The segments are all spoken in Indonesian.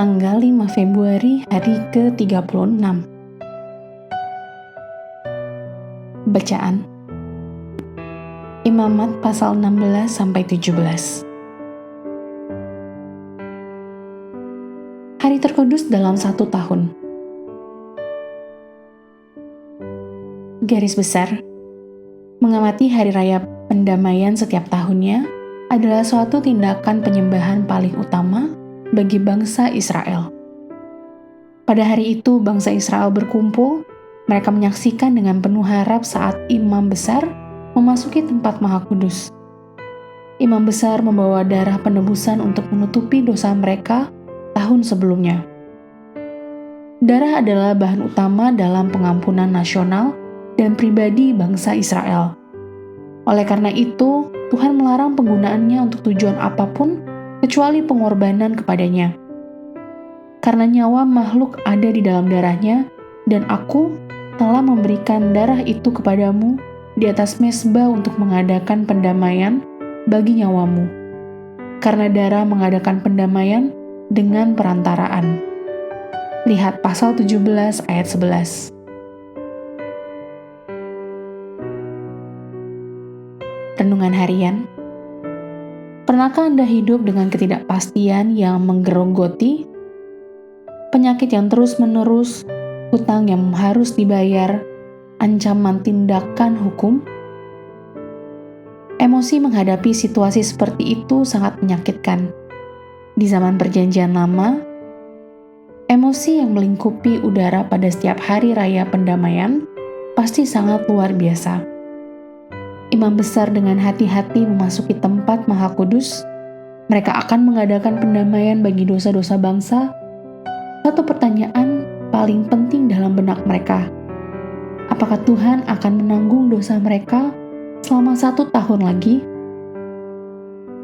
tanggal 5 Februari hari ke-36. Bacaan Imamat pasal 16-17. Hari terkudus dalam 1 tahun. Garis besar, mengamati hari raya pendamaian setiap tahunnya adalah suatu tindakan penyembahan paling utama bagi bangsa Israel. Pada hari itu, bangsa Israel berkumpul. Mereka menyaksikan dengan penuh harap saat imam besar memasuki tempat Maha Kudus. Imam besar membawa darah penebusan untuk menutupi dosa mereka tahun sebelumnya. Darah adalah bahan utama dalam pengampunan nasional dan pribadi bangsa Israel. Oleh karena itu, Tuhan melarang penggunaannya untuk tujuan apapun kecuali pengorbanan kepadanya. Karena nyawa makhluk ada di dalam darahnya, dan aku telah memberikan darah itu kepadamu di atas mezbah untuk mengadakan pendamaian bagi nyawamu. Karena darah mengadakan pendamaian dengan perantaraan. Lihat pasal 17 ayat 11. Renungan harian. Pernahkah Anda hidup dengan ketidakpastian yang menggerogoti? Penyakit yang terus-menerus, hutang yang harus dibayar, ancaman tindakan hukum? Emosi menghadapi situasi seperti itu sangat menyakitkan. Di zaman Perjanjian Lama, emosi yang melingkupi udara pada setiap hari raya pendamaian pasti sangat luar biasa. Imam besar dengan hati-hati memasuki tempat Maha Kudus. Mereka akan mengadakan pendamaian bagi dosa-dosa bangsa. Satu pertanyaan paling penting dalam benak mereka. Apakah Tuhan akan menanggung dosa mereka selama 1 tahun lagi?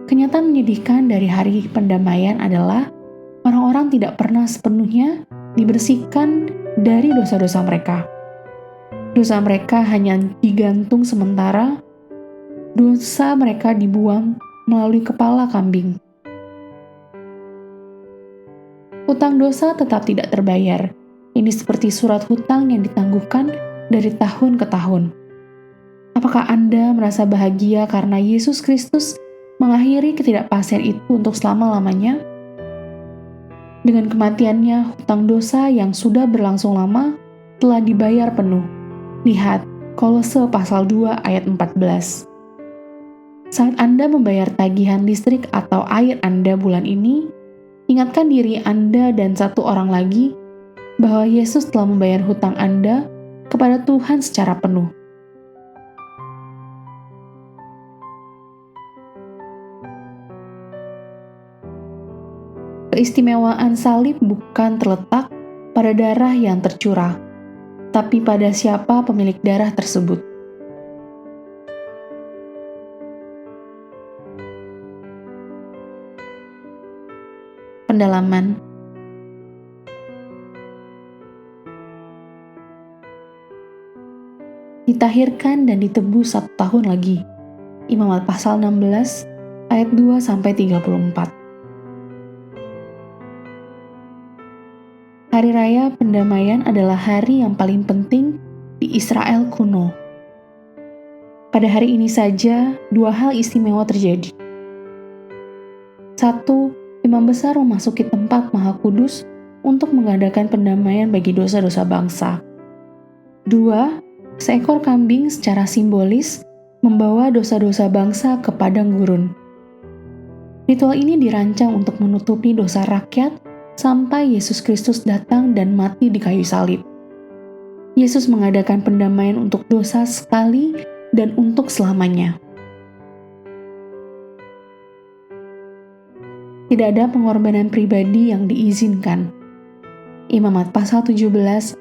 Kenyataan menyedihkan dari hari pendamaian adalah orang-orang tidak pernah sepenuhnya dibersihkan dari dosa-dosa mereka. Dosa mereka hanya digantung sementara. Dosa mereka dibuang melalui kepala kambing. Hutang dosa tetap tidak terbayar. Ini seperti surat hutang yang ditangguhkan dari tahun ke tahun. Apakah Anda merasa bahagia karena Yesus Kristus mengakhiri ketidakpastian itu untuk selama-lamanya? Dengan kematiannya, hutang dosa yang sudah berlangsung lama telah dibayar penuh. Lihat Kolose pasal 2 ayat 14. Saat Anda membayar tagihan listrik atau air Anda bulan ini, ingatkan diri Anda dan satu orang lagi bahwa Yesus telah membayar hutang Anda kepada Tuhan secara penuh. Keistimewaan salib bukan terletak pada darah yang tercurah, tapi pada siapa pemilik darah tersebut. Pendalaman. Ditahirkan dan ditebus 1 tahun lagi. Imamat pasal 16 ayat 2-34. Hari raya pendamaian adalah hari yang paling penting di Israel kuno. Pada hari ini saja, 2 hal istimewa terjadi. 1. Imam besar memasuki tempat Maha Kudus untuk mengadakan pendamaian bagi dosa-dosa bangsa. 2. Seekor kambing secara simbolis membawa dosa-dosa bangsa ke padang gurun. Ritual ini dirancang untuk menutupi dosa rakyat sampai Yesus Kristus datang dan mati di kayu salib. Yesus mengadakan pendamaian untuk dosa sekali dan untuk selamanya. Tidak ada pengorbanan pribadi yang diizinkan. Imamat pasal 17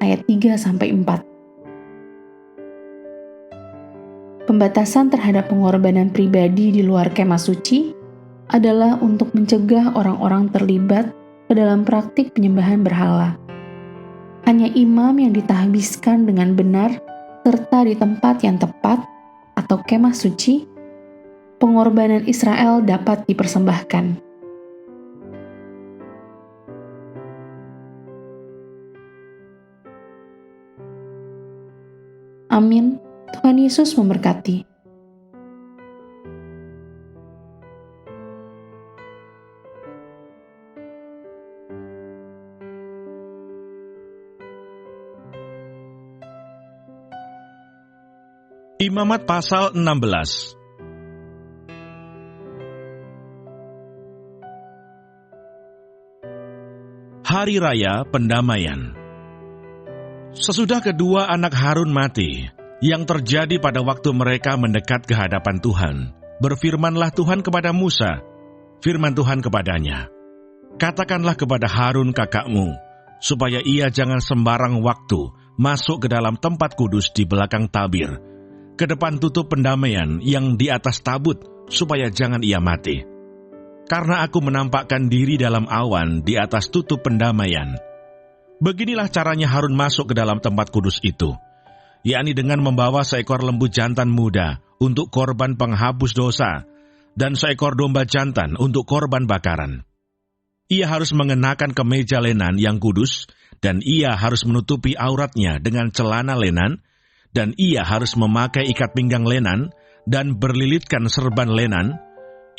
ayat 3-4. Pembatasan terhadap pengorbanan pribadi di luar kemah suci adalah untuk mencegah orang-orang terlibat ke dalam praktik penyembahan berhala. Hanya imam yang ditahbiskan dengan benar serta di tempat yang tepat atau kemah suci, pengorbanan Israel dapat dipersembahkan. Amin. Tuhan Yesus memberkati. Imamat pasal 16. Hari Raya Pendamaian. Sesudah kedua anak Harun mati, yang terjadi pada waktu mereka mendekat ke hadapan Tuhan, berfirmanlah Tuhan kepada Musa, firman Tuhan kepadanya, "Katakanlah kepada Harun kakakmu, supaya ia jangan sembarang waktu masuk ke dalam tempat kudus di belakang tabir, ke depan tutup pendamaian yang di atas tabut, supaya jangan ia mati. Karena aku menampakkan diri dalam awan di atas tutup pendamaian. Beginilah caranya Harun masuk ke dalam tempat kudus itu, yakni dengan membawa seekor lembu jantan muda untuk korban penghapus dosa, dan seekor domba jantan untuk korban bakaran. Ia harus mengenakan kemeja lenan yang kudus, dan ia harus menutupi auratnya dengan celana lenan, dan ia harus memakai ikat pinggang lenan dan berlilitkan serban lenan.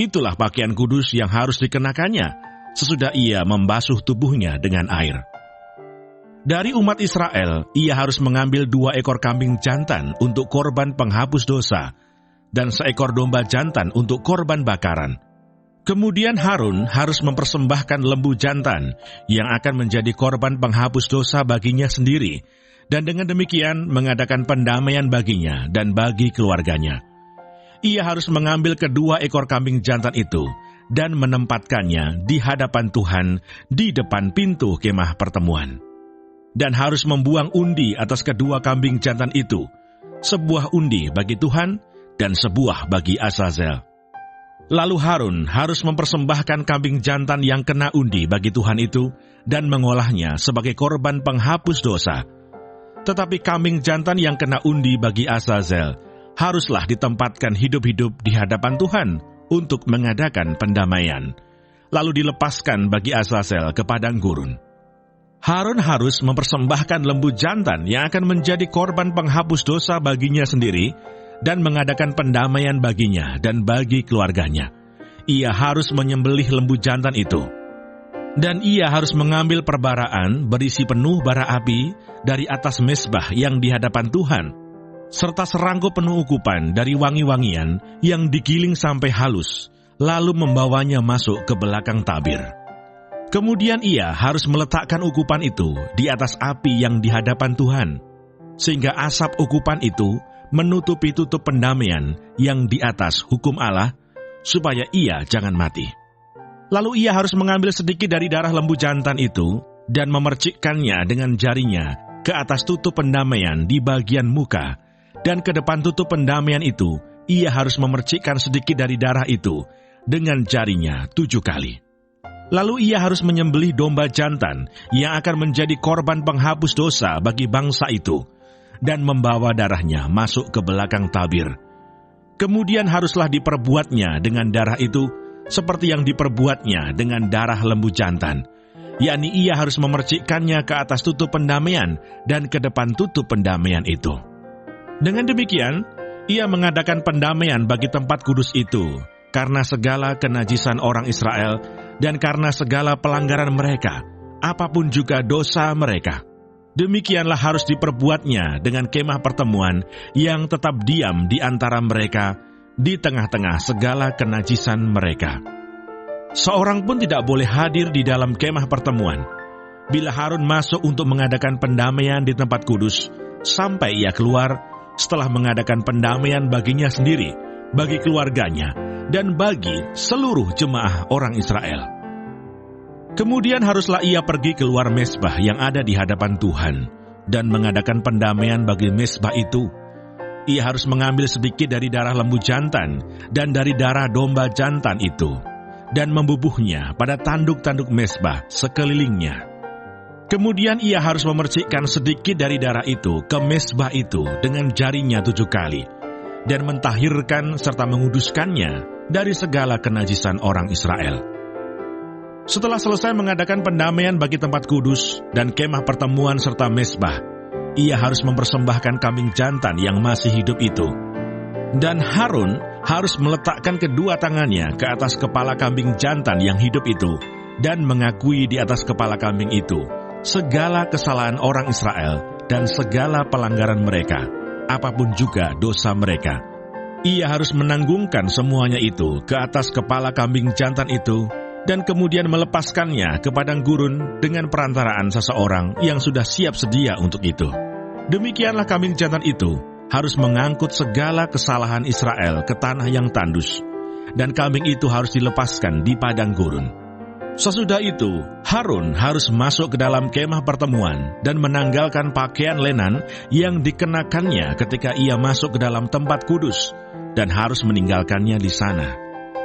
Itulah pakaian kudus yang harus dikenakannya sesudah ia membasuh tubuhnya dengan air. Dari umat Israel, ia harus mengambil 2 ekor kambing jantan untuk korban penghapus dosa, dan seekor domba jantan untuk korban bakaran. Kemudian Harun harus mempersembahkan lembu jantan yang akan menjadi korban penghapus dosa baginya sendiri, dan dengan demikian mengadakan pendamaian baginya dan bagi keluarganya. Ia harus mengambil kedua ekor kambing jantan itu dan menempatkannya di hadapan Tuhan di depan pintu kemah pertemuan. Dan harus membuang undi atas kedua kambing jantan itu, sebuah undi bagi Tuhan dan sebuah bagi Azazel. Lalu Harun harus mempersembahkan kambing jantan yang kena undi bagi Tuhan itu dan mengolahnya sebagai korban penghapus dosa. Tetapi kambing jantan yang kena undi bagi Azazel haruslah ditempatkan hidup-hidup di hadapan Tuhan untuk mengadakan pendamaian, lalu dilepaskan bagi Azazel ke padang gurun. Harun harus mempersembahkan lembu jantan yang akan menjadi korban penghapus dosa baginya sendiri dan mengadakan pendamaian baginya dan bagi keluarganya. Ia harus menyembelih lembu jantan itu. Dan ia harus mengambil perbaraan berisi penuh bara api dari atas mezbah yang di hadapan Tuhan, serta serangkop penuh ukupan dari wangi-wangian yang digiling sampai halus, lalu membawanya masuk ke belakang tabir. Kemudian ia harus meletakkan ukupan itu di atas api yang di hadapan Tuhan, sehingga asap ukupan itu menutupi tutup pendamaian yang di atas hukum Allah, supaya ia jangan mati. Lalu ia harus mengambil sedikit dari darah lembu jantan itu dan memercikkannya dengan jarinya ke atas tutup pendamaian di bagian muka, dan ke depan tutup pendamaian itu ia harus memercikkan sedikit dari darah itu dengan jarinya 7 kali. Lalu ia harus menyembelih domba jantan yang akan menjadi korban penghapus dosa bagi bangsa itu, dan membawa darahnya masuk ke belakang tabir. Kemudian haruslah diperbuatnya dengan darah itu seperti yang diperbuatnya dengan darah lembu jantan, yakni ia harus memercikkannya ke atas tutup pendamaian dan ke depan tutup pendamaian itu. Dengan demikian, ia mengadakan pendamaian bagi tempat kudus itu, karena segala kenajisan orang Israel dan karena segala pelanggaran mereka, apapun juga dosa mereka. Demikianlah harus diperbuatnya dengan kemah pertemuan yang tetap diam di antara mereka, di tengah-tengah segala kenajisan mereka. Seorang pun tidak boleh hadir di dalam kemah pertemuan bila Harun masuk untuk mengadakan pendamaian di tempat kudus, sampai ia keluar setelah mengadakan pendamaian baginya sendiri, bagi keluarganya, dan bagi seluruh jemaah orang Israel. Kemudian haruslah ia pergi keluar mezbah yang ada di hadapan Tuhan, dan mengadakan pendamaian bagi mezbah itu. Ia harus mengambil sedikit dari darah lembu jantan dan dari darah domba jantan itu, dan membubuhnya pada tanduk-tanduk mezbah sekelilingnya. Kemudian ia harus memercikkan sedikit dari darah itu ke mezbah itu dengan jarinya 7 kali, dan mentahirkan serta menguduskannya dari segala kenajisan orang Israel. Setelah selesai mengadakan pendamaian bagi tempat kudus dan kemah pertemuan serta mezbah, ia harus mempersembahkan kambing jantan yang masih hidup itu. Dan Harun harus meletakkan kedua tangannya ke atas kepala kambing jantan yang hidup itu dan mengakui di atas kepala kambing itu segala kesalahan orang Israel dan segala pelanggaran mereka, apapun juga dosa mereka. Ia harus menanggungkan semuanya itu ke atas kepala kambing jantan itu dan kemudian melepaskannya ke padang gurun dengan perantaraan seseorang yang sudah siap sedia untuk itu. Demikianlah kambing jantan itu harus mengangkut segala kesalahan Israel ke tanah yang tandus, dan kambing itu harus dilepaskan di padang gurun. Sesudah itu, Harun harus masuk ke dalam kemah pertemuan dan menanggalkan pakaian lenan yang dikenakannya ketika ia masuk ke dalam tempat kudus, dan harus meninggalkannya di sana.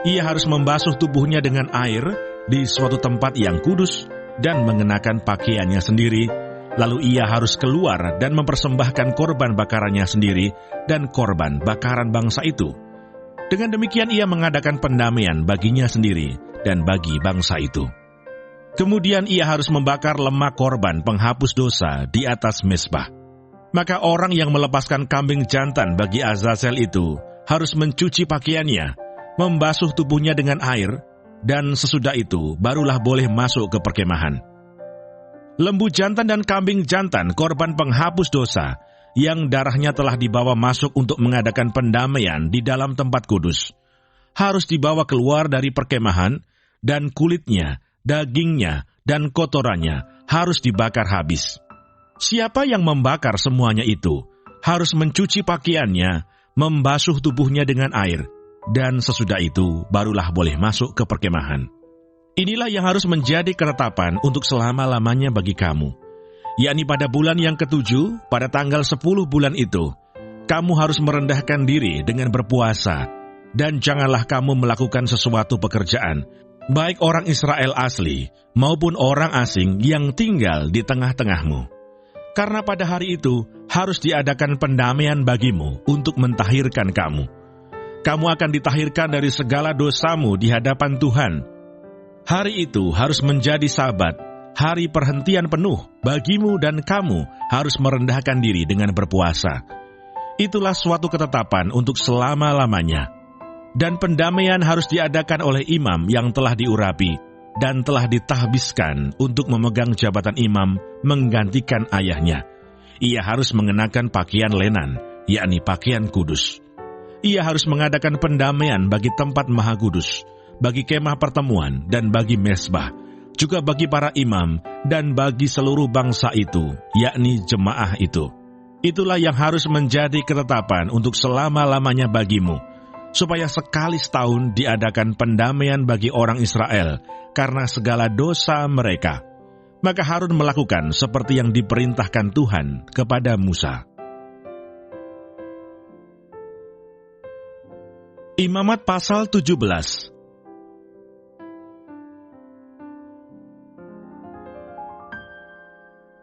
Ia harus membasuh tubuhnya dengan air di suatu tempat yang kudus dan mengenakan pakaiannya sendiri. Lalu ia harus keluar dan mempersembahkan korban bakarannya sendiri dan korban bakaran bangsa itu. Dengan demikian ia mengadakan pendamaian baginya sendiri dan bagi bangsa itu. Kemudian ia harus membakar lemak korban penghapus dosa di atas mezbah. Maka orang yang melepaskan kambing jantan bagi Azazel itu harus mencuci pakaiannya, membasuh tubuhnya dengan air, dan sesudah itu barulah boleh masuk ke perkemahan. Lembu jantan dan kambing jantan korban penghapus dosa, yang darahnya telah dibawa masuk untuk mengadakan pendamaian di dalam tempat kudus, harus dibawa keluar dari perkemahan, dan kulitnya, dagingnya, dan kotorannya harus dibakar habis. Siapa yang membakar semuanya itu, harus mencuci pakaiannya, membasuh tubuhnya dengan air, dan sesudah itu barulah boleh masuk ke perkemahan. Inilah yang harus menjadi ketetapan untuk selama-lamanya bagi kamu, yakni pada bulan yang ke-7, pada tanggal 10 bulan itu, kamu harus merendahkan diri dengan berpuasa, dan janganlah kamu melakukan sesuatu pekerjaan, baik orang Israel asli maupun orang asing yang tinggal di tengah-tengahmu. Karena pada hari itu harus diadakan pendamaian bagimu untuk mentahirkan kamu. Kamu akan ditahirkan dari segala dosamu di hadapan Tuhan. Hari itu harus menjadi Sabat, hari perhentian penuh bagimu, dan kamu harus merendahkan diri dengan berpuasa. Itulah suatu ketetapan untuk selama-lamanya. Dan pendamaian harus diadakan oleh imam yang telah diurapi dan telah ditahbiskan untuk memegang jabatan imam menggantikan ayahnya. Ia harus mengenakan pakaian lenan, yakni pakaian kudus. Ia harus mengadakan pendamaian bagi tempat maha kudus, bagi kemah pertemuan dan bagi mezbah, juga bagi para imam dan bagi seluruh bangsa itu, yakni jemaah itu. Itulah yang harus menjadi ketetapan untuk selama-lamanya bagimu, supaya sekali setahun diadakan pendamaian bagi orang Israel karena segala dosa mereka. Maka Harun melakukan seperti yang diperintahkan Tuhan kepada Musa. Imamat pasal 17.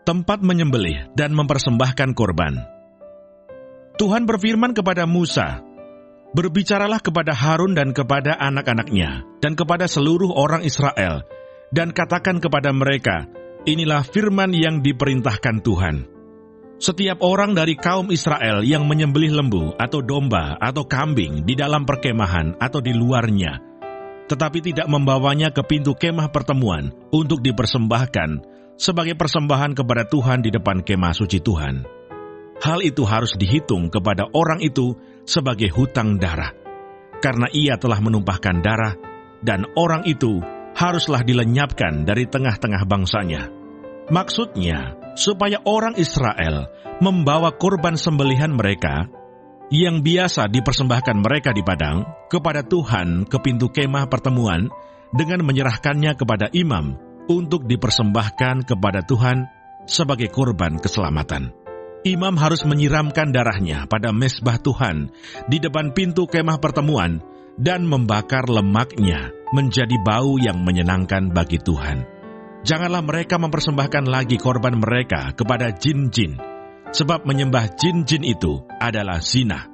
Tempat menyembelih dan mempersembahkan korban. Tuhan berfirman kepada Musa, "Berbicaralah kepada Harun dan kepada anak-anaknya, dan kepada seluruh orang Israel, dan katakan kepada mereka, inilah firman yang diperintahkan Tuhan. Setiap orang dari kaum Israel yang menyembelih lembu atau domba atau kambing di dalam perkemahan atau di luarnya, tetapi tidak membawanya ke pintu kemah pertemuan untuk dipersembahkan sebagai persembahan kepada Tuhan di depan kemah suci Tuhan, hal itu harus dihitung kepada orang itu sebagai hutang darah, karena ia telah menumpahkan darah, dan orang itu haruslah dilenyapkan dari tengah-tengah bangsanya." Maksudnya, supaya orang Israel membawa korban sembelihan mereka, yang biasa dipersembahkan mereka di padang, kepada Tuhan ke pintu kemah pertemuan, dengan menyerahkannya kepada imam, untuk dipersembahkan kepada Tuhan sebagai korban keselamatan. Imam harus menyiramkan darahnya pada mezbah Tuhan di depan pintu kemah pertemuan dan membakar lemaknya menjadi bau yang menyenangkan bagi Tuhan. Janganlah mereka mempersembahkan lagi korban mereka kepada jin-jin, sebab menyembah jin-jin itu adalah zina.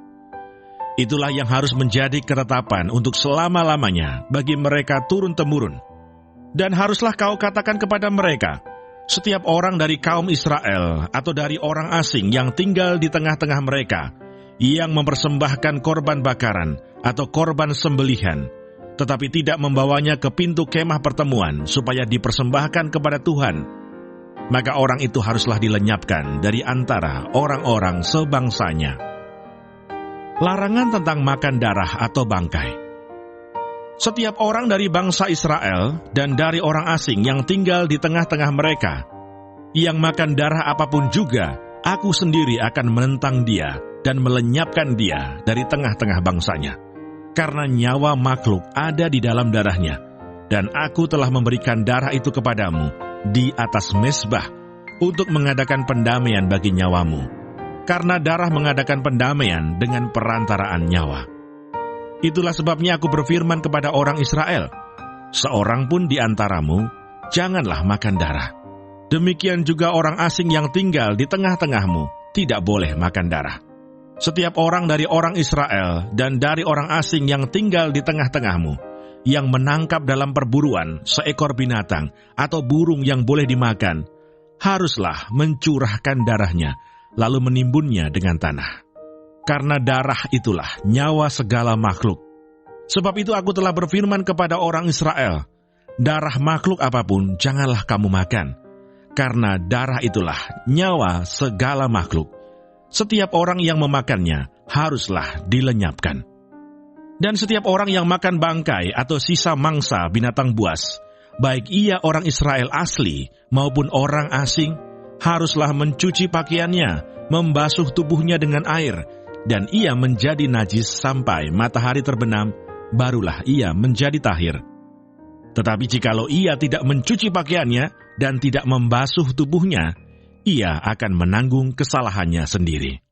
Itulah yang harus menjadi ketetapan untuk selama-lamanya bagi mereka turun-temurun. Dan haruslah kau katakan kepada mereka, Setiap orang dari kaum Israel atau dari orang asing yang tinggal di tengah-tengah mereka, yang mempersembahkan korban bakaran atau korban sembelihan, tetapi tidak membawanya ke pintu kemah pertemuan supaya dipersembahkan kepada Tuhan, maka orang itu haruslah dilenyapkan dari antara orang-orang sebangsanya. Larangan tentang makan darah atau bangkai. Setiap orang dari bangsa Israel dan dari orang asing yang tinggal di tengah-tengah mereka, yang makan darah apapun juga, aku sendiri akan menentang dia dan melenyapkan dia dari tengah-tengah bangsanya. Karena nyawa makhluk ada di dalam darahnya, dan aku telah memberikan darah itu kepadamu di atas mezbah untuk mengadakan pendamaian bagi nyawamu. Karena darah mengadakan pendamaian dengan perantaraan nyawa. Itulah sebabnya aku berfirman kepada orang Israel, seorang pun di antaramu janganlah makan darah. Demikian juga orang asing yang tinggal di tengah-tengahmu tidak boleh makan darah. Setiap orang dari orang Israel dan dari orang asing yang tinggal di tengah-tengahmu, yang menangkap dalam perburuan seekor binatang atau burung yang boleh dimakan, haruslah mencurahkan darahnya, lalu menimbunnya dengan tanah. Karena darah itulah nyawa segala makhluk. Sebab itu aku telah berfirman kepada orang Israel, darah makhluk apapun janganlah kamu makan. Karena darah itulah nyawa segala makhluk. Setiap orang yang memakannya haruslah dilenyapkan. Dan setiap orang yang makan bangkai atau sisa mangsa binatang buas, baik ia orang Israel asli maupun orang asing, haruslah mencuci pakaiannya, membasuh tubuhnya dengan air, dan ia menjadi najis sampai matahari terbenam, barulah ia menjadi tahir. Tetapi jikalau ia tidak mencuci pakaiannya dan tidak membasuh tubuhnya, ia akan menanggung kesalahannya sendiri.